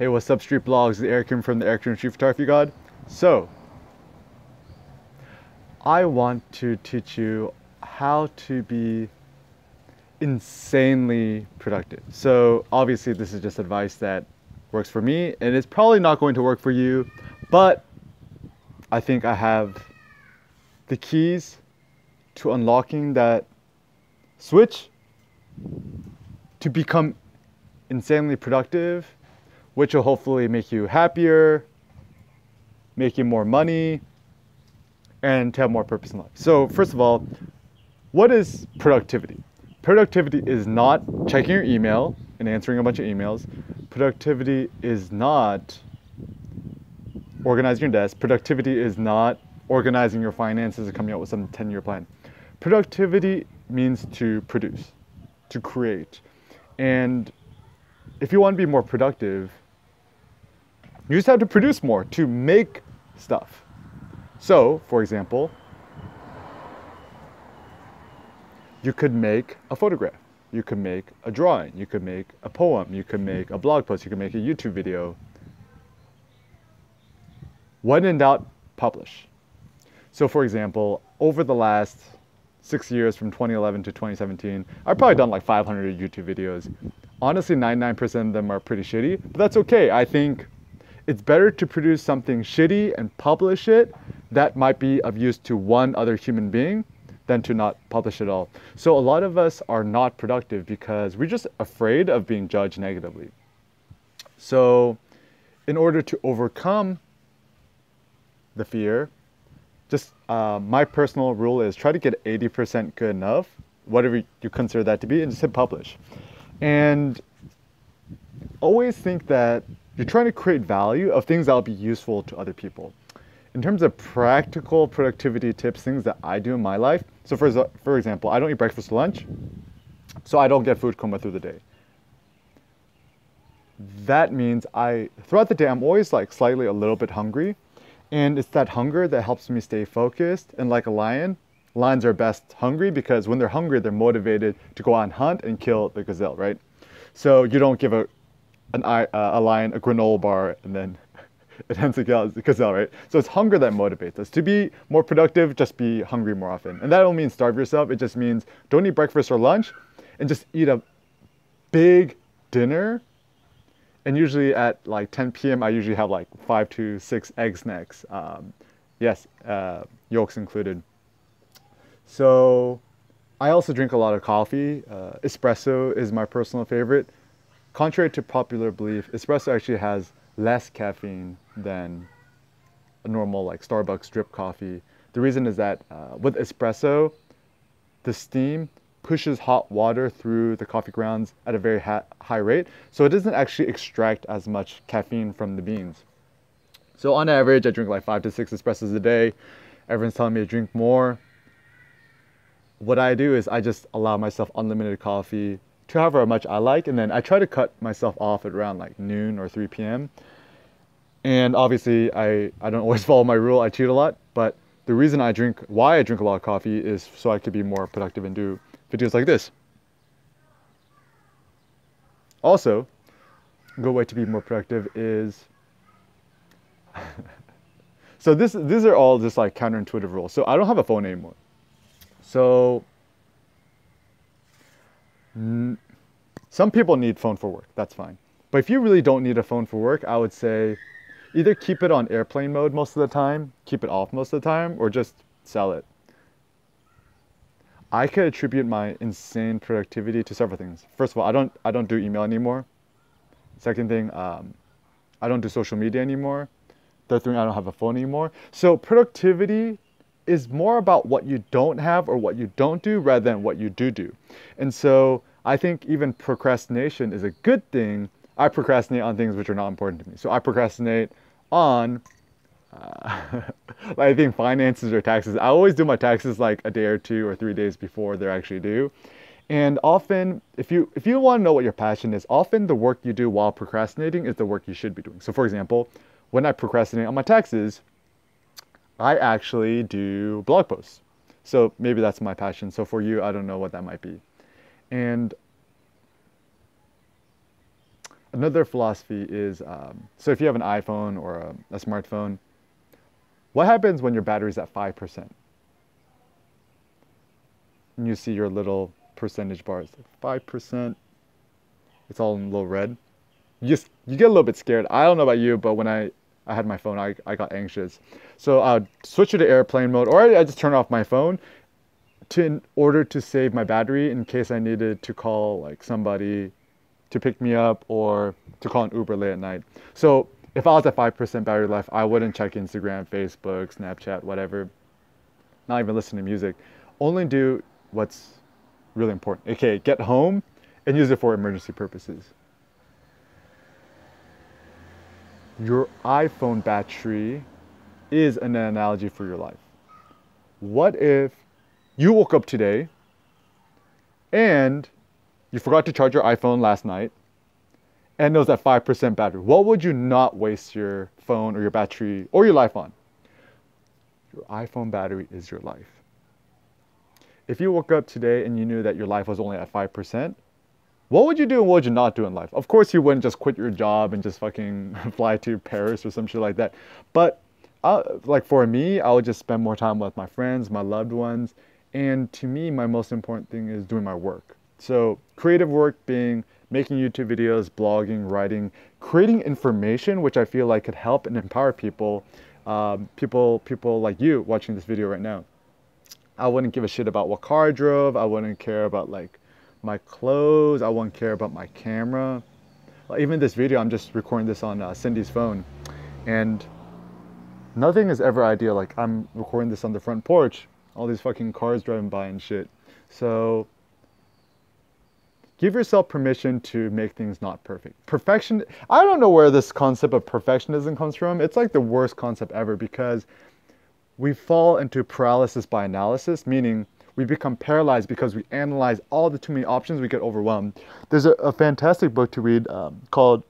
Hey, what's up, Street Blogs? The Eric from the Eric Street Photography God. So, I want to teach you how to be insanely productive. So, obviously, this is just advice that works for me, and it's probably not going to work for you, but I think I have the keys to unlocking that switch to become insanely productive, which will hopefully make you happier, make you more money, and to have more purpose in life. So first of all, what is productivity? Productivity is not checking your email and answering a bunch of emails. Productivity is not organizing your desk. Productivity is not organizing your finances and coming up with some 10-year plan. Productivity means to produce, to create. And if you want to be more productive, you just have to produce more, to make stuff. So, for example, you could make a photograph, you could make a drawing, you could make a poem, you could make a blog post, you could make a YouTube video. When in doubt, publish. So, for example, over the last 6 years from 2011 to 2017, I've probably done like 500 YouTube videos. Honestly, 99% of them are pretty shitty, but that's okay. I think it's better to produce something shitty and publish it that might be of use to one other human being than to not publish it all. So a lot of us are not productive because we're just afraid of being judged negatively. So in order to overcome the fear, just my personal rule is try to get 80% good enough, whatever you consider that to be, and just hit publish. And always think that you're trying to create value of things that will be useful to other people. In terms of practical productivity tips, things that I do in my life. So for example, I don't eat breakfast or lunch, so I don't get food coma through the day. That means throughout the day, I'm always like slightly a little bit hungry. And it's that hunger that helps me stay focused. And like a lion, lions are best hungry because when they're hungry, they're motivated to go out and hunt and kill the gazelle, right? So you don't give a lion a granola bar and then it ends the gazelle, right? So it's hunger that motivates us. To be more productive, just be hungry more often. And that don't mean starve yourself. It just means don't eat breakfast or lunch and just eat a big dinner. And usually at like 10 p.m., I usually have like 5 to 6 egg snacks. Yes, yolks included. So I also drink a lot of coffee. Espresso is my personal favorite. Contrary to popular belief, espresso actually has less caffeine than a normal like Starbucks drip coffee. The reason is that with espresso, the steam pushes hot water through the coffee grounds at a very high rate, so it doesn't actually extract as much caffeine from the beans. So on average, I drink like 5 to 6 espressos a day. Everyone's telling me to drink more. What I do is I just allow myself unlimited coffee to however much I like, and then I try to cut myself off at around like noon or 3 p.m. And obviously, I don't always follow my rule. I cheat a lot, but the reason why I drink a lot of coffee is so I could be more productive and do videos like this. Also, a good way to be more productive is so these are all just like counterintuitive rules. So I don't have a phone anymore. So some people need phone for work. That's fine. But if you really don't need a phone for work, I would say either keep it on airplane mode most of the time, keep it off most of the time, or just sell it. I could attribute my insane productivity to several things. First of all, I don't do email anymore. Second thing, I don't do social media anymore. Third thing, I don't have a phone anymore. So productivity is more about what you don't have or what you don't do rather than what you do. And so I think even procrastination is a good thing. I procrastinate on things which are not important to me. So I procrastinate on I think finances or taxes. I always do my taxes like a day or 2 or 3 days before they're actually due. And often, if you want to know what your passion is, often the work you do while procrastinating is the work you should be doing. So for example, when I procrastinate on my taxes, I actually do blog posts. So maybe that's my passion. So for you, I don't know what that might be. And another philosophy is, so if you have an iPhone or a smartphone, what happens when your battery's at 5%? And you see your little percentage bars, 5%, it's all in little red. You get a little bit scared. I don't know about you, but when I had my phone, I got anxious. So I'd switch it to airplane mode, or I just turn off my phone in order to save my battery in case I needed to call like somebody to pick me up or to call an Uber late at night. So if I was at 5% battery life, I wouldn't check Instagram, Facebook, Snapchat, whatever. Not even listen to music. Only do what's really important. Okay, get home and use it for emergency purposes. Your iPhone battery is an analogy for your life. What if you woke up today and you forgot to charge your iPhone last night and it was at 5% battery? What would you not waste your phone or your battery or your life on? Your iPhone battery is your life. If you woke up today and you knew that your life was only at 5%, what would you do and what would you not do in life? Of course, you wouldn't just quit your job and just fucking fly to Paris or some shit like that. But like for me, I would just spend more time with my friends, my loved ones. And to me, my most important thing is doing my work. So creative work being making YouTube videos, blogging, writing, creating information, which I feel like could help and empower people, people like you watching this video right now. I wouldn't give a shit about what car I drove. I wouldn't care about like my clothes. I wouldn't care about my camera. Like, even this video, I'm just recording this on Cindy's phone, and nothing is ever ideal. Like I'm recording this on the front porch, all these fucking cars driving by and shit. So give yourself permission to make things not perfect. Perfection, I don't know where this concept of perfectionism comes from. It's like the worst concept ever because we fall into paralysis by analysis, meaning we become paralyzed because we analyze all the too many options, we get overwhelmed. There's a fantastic book to read called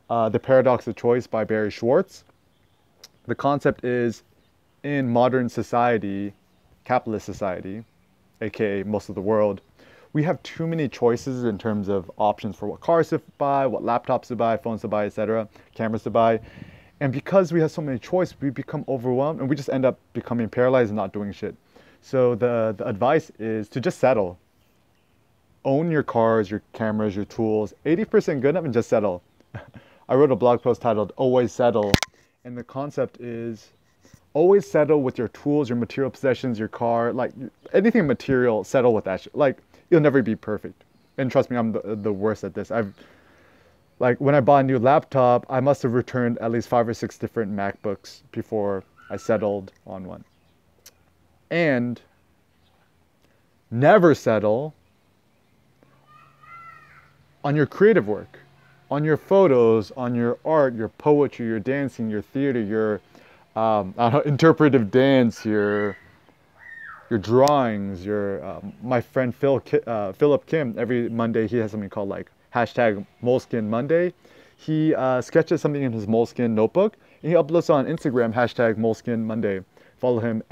The Paradox of Choice by Barry Schwartz. The concept is, in modern society, capitalist society, aka most of the world, we have too many choices in terms of options for what cars to buy, what laptops to buy, phones to buy, etc., cameras to buy. And because we have so many choices, we become overwhelmed and we just end up becoming paralyzed and not doing shit. So the advice is to just settle. Own your cars, your cameras, your tools. 80% good enough and just settle. I wrote a blog post titled Always Settle. And the concept is always settle with your tools, your material possessions, your car, like anything material, settle with that shit. Like you'll never be perfect. And trust me, I'm the worst at this. Like when I bought a new laptop, I must have returned at least 5 or 6 different MacBooks before I settled on one. And never settle on your creative work, on your photos, on your art, your poetry, your dancing, your theater, your interpretive dance, your drawings, your my friend Philip Kim, every Monday he has something called like #Moleskin Monday. He sketches something in his Moleskin notebook and he uploads on Instagram #Moleskin Monday. Follow him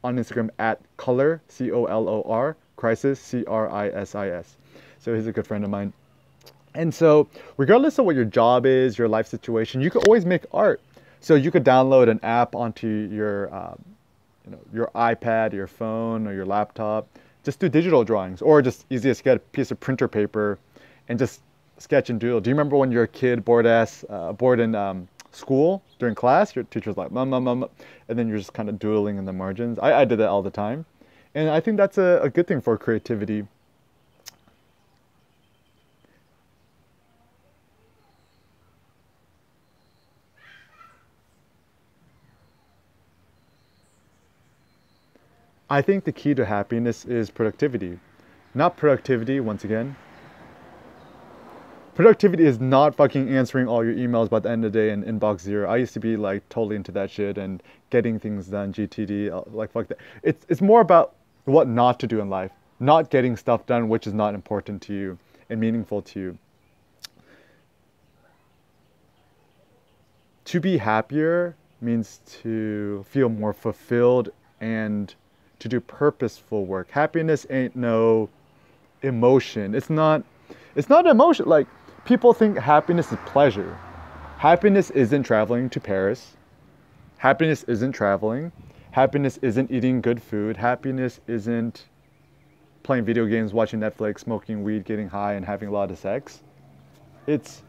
on Instagram at color COLOR crisis CRISIS. So he's a good friend of mine. And so regardless of what your job is, your life situation, you can always make art. So you could download an app onto your your iPad, your phone, or your laptop. Just do digital drawings, or just easiest get a piece of printer paper and just sketch and doodle. Do you remember when you were a kid, bored in school during class? Your teacher's like, mum, and then you're just kind of doodling in the margins. I did that all the time, and I think that's a good thing for creativity. I think the key to happiness is productivity. Not productivity, once again. Productivity is not fucking answering all your emails by the end of the day in inbox 0. I used to be like totally into that shit and getting things done, GTD, like fuck that. It's more about what not to do in life. Not getting stuff done which is not important to you and meaningful to you. To be happier means to feel more fulfilled and to do purposeful work. Happiness ain't no emotion. It's not emotion. Like people think happiness is pleasure. Happiness isn't traveling to Paris. Happiness isn't traveling. Happiness isn't eating good food. Happiness isn't playing video games, watching Netflix, smoking weed, getting high, and having a lot of sex. It's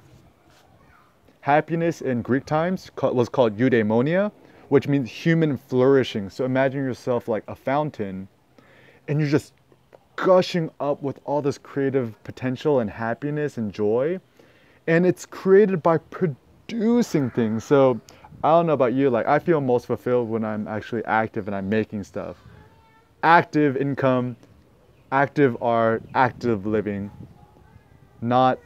happiness in Greek times was called eudaimonia, which means human flourishing. So imagine yourself like a fountain and you're just gushing up with all this creative potential and happiness and joy. And it's created by producing things. So I don't know about you, like I feel most fulfilled when I'm actually active and I'm making stuff. Active income, active art, active living, not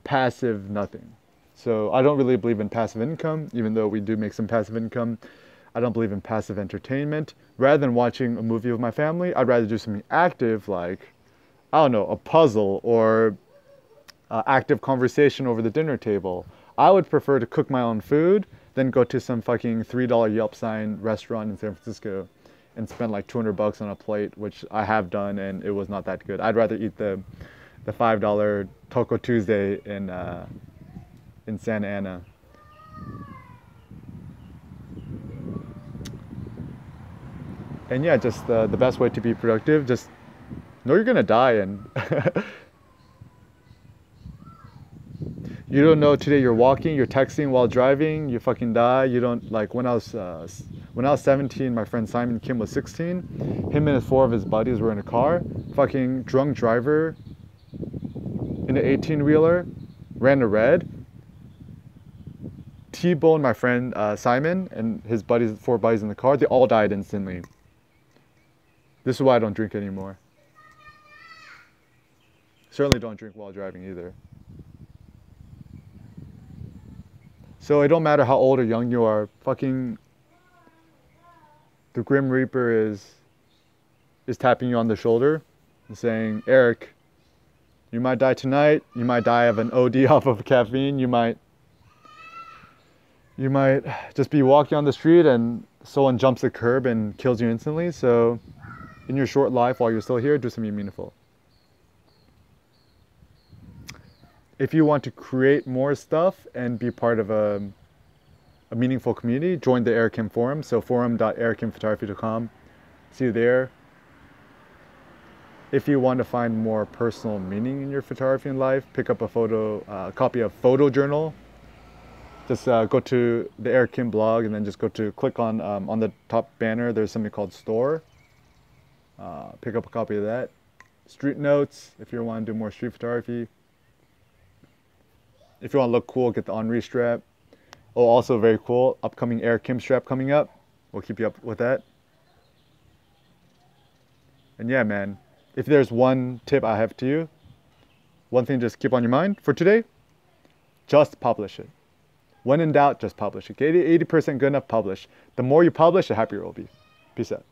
passive nothing. So I don't really believe in passive income, even though we do make some passive income. I don't believe in passive entertainment. Rather than watching a movie with my family, I'd rather do something active like, I don't know, a puzzle or active conversation over the dinner table. I would prefer to cook my own food than go to some fucking $3 Yelp sign restaurant in San Francisco and spend like $200 on a plate, which I have done and it was not that good. I'd rather eat the $5 Taco Tuesday in Santa Ana. And yeah, just the best way to be productive, just know you're gonna die and you don't know today you're walking, you're texting while driving, you fucking die. You don't, like when I was 17, my friend Simon Kim was 16, him and 4 of his buddies were in a car, fucking drunk driver in an 18-wheeler, ran a red, T-boned my friend Simon and his buddies, 4 buddies in the car. They all died instantly. This is why I don't drink anymore. Certainly don't drink while driving either. So it don't matter how old or young you are, fucking the Grim Reaper is tapping you on the shoulder and saying, Eric, you might die tonight, you might die of an OD off of caffeine, you might just be walking on the street and someone jumps the curb and kills you instantly. So in your short life while you're still here, do something meaningful. If you want to create more stuff and be part of a meaningful community, join the Eric Kim forum. So forum.erickinphotography.com. See you there. If you want to find more personal meaning in your photography and life, pick up a copy of Photo Journal. Just go to the Eric Kim blog and then just click on the top banner. There's something called Store. Pick up a copy of that. Street Notes, if you want to do more street photography. If you want to look cool, get the Henri strap. Oh, also very cool, upcoming Eric Kim strap coming up. We'll keep you up with that. And yeah, man, if there's one tip I have to you, one thing just keep on your mind for today, just publish it. When in doubt, just publish it. 80% good enough, publish. The more you publish, the happier it will be. Peace out.